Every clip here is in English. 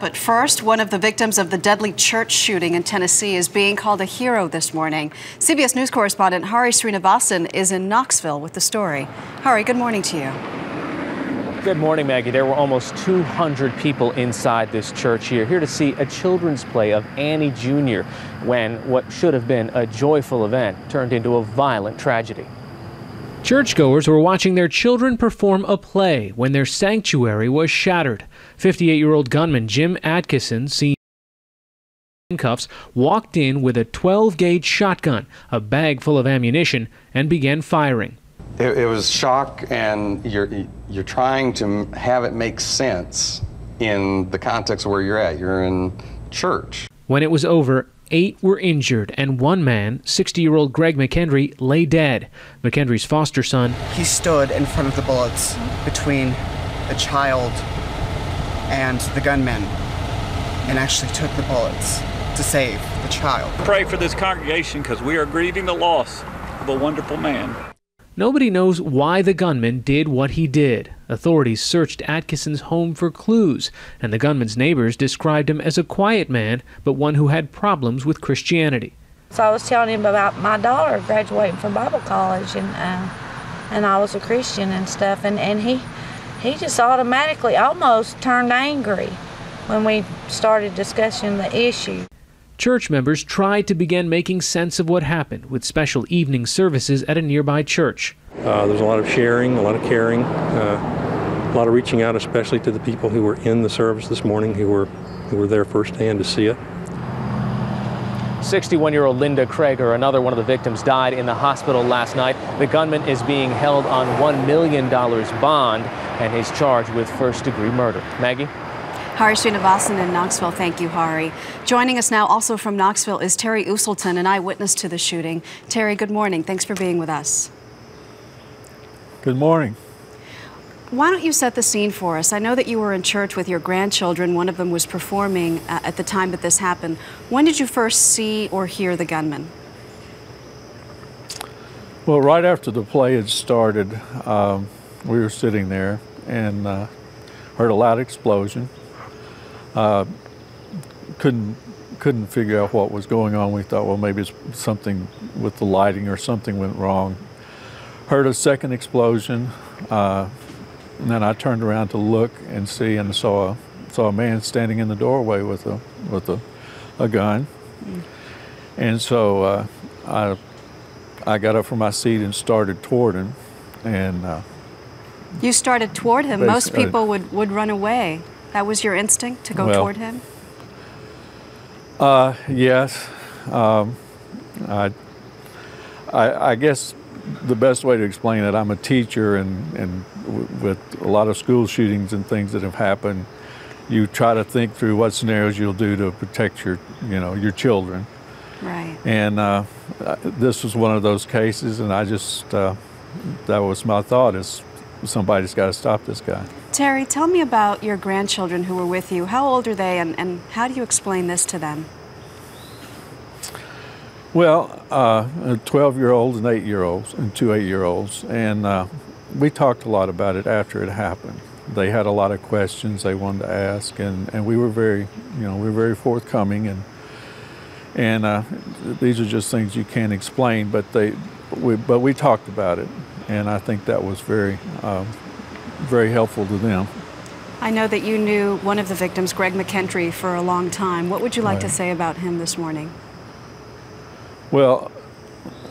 But first, one of the victims of the deadly church shooting in Tennessee is being called a hero this morning. CBS News correspondent Hari Sreenivasan is in Knoxville with the story. Hari, good morning to you. Good morning, Maggie. There were almost 200 people inside this church here to see a children's play of Annie Jr. when what should have been a joyful event turned into a violent tragedy. Churchgoers were watching their children perform a play when their sanctuary was shattered. 58-year-old gunman Jim Atkinson, seen in handcuffs, walked in with a 12-gauge shotgun, a bag full of ammunition, and began firing. It was shock, and you're trying to have it make sense in the context of where you're at. You're in church. When it was over, 8 were injured, and one man, 60-year-old Greg McHenry, lay dead. McHenry's foster son. He stood in front of the bullets between the child and the gunman and actually took the bullets to save the child. Pray for this congregation because we are grieving the loss of a wonderful man. Nobody knows why the gunman did what he did. Authorities searched Atkinson's home for clues, and the gunman's neighbors described him as a quiet man, but one who had problems with Christianity. So I was telling him about my daughter graduating from Bible college, and I was a Christian and stuff, and he just automatically almost turned angry when we started discussing the issue. Church members tried to begin making sense of what happened with special evening services at a nearby church. There's a lot of sharing, a lot of caring, a lot of reaching out, especially to the people who were in the service this morning, who were there firsthand to see it. 61-year-old Linda Krager, another one of the victims, died in the hospital last night. The gunman is being held on $1 million bond and is charged with first-degree murder. Maggie? Hari Sreenivasan in Knoxville. Thank you, Hari. Joining us now also from Knoxville is Terry USELTON, an eyewitness to the shooting. Terry, good morning. Thanks for being with us. Good morning. Why don't you set the scene for us? I know that you were in church with your grandchildren. One of them was performing at the time that this happened. When did you first see or hear the gunman? Well, right after the play had started, we were sitting there and heard a loud explosion. Couldn't figure out what was going on. We thought, well, maybe it's something with the lighting or something went wrong. Heard a second explosion, and then I turned around to look and see, and saw a man standing in the doorway with a gun. And so I got up from my seat and started toward him, and you started toward him. Most people would run away. That was your instinct, to go toward him? Yes. I guess the best way to explain it, I'm a teacher, and with a lot of school shootings and things that have happened, you try to think through what scenarios you'll do to protect your children. Right. And this was one of those cases, and I just, that was my thought, is somebody's got to stop this guy. Terry, tell me about your grandchildren who were with you. How old are they, and how do you explain this to them? Well, a 12-year-old and 8-year-olds and 2 8-year-olds, and we talked a lot about it after it happened. They had a lot of questions they wanted to ask, and we were very forthcoming, and these are just things you can't explain, but we talked about it, and I think that was very helpful to them. I know that you knew one of the victims, Greg McHenry, for a long time. What would you like to say about him this morning? Well,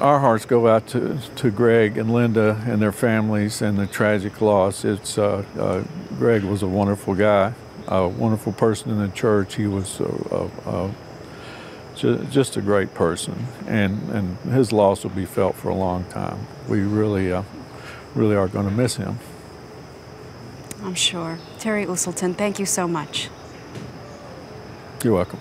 our hearts go out to Greg and Linda and their families and the tragic loss. Greg was a wonderful guy, a wonderful person in the church. He was just a great person, and his loss will be felt for a long time. We really are going to miss him. I'm sure. Terry USELTON, thank you so much. You're welcome.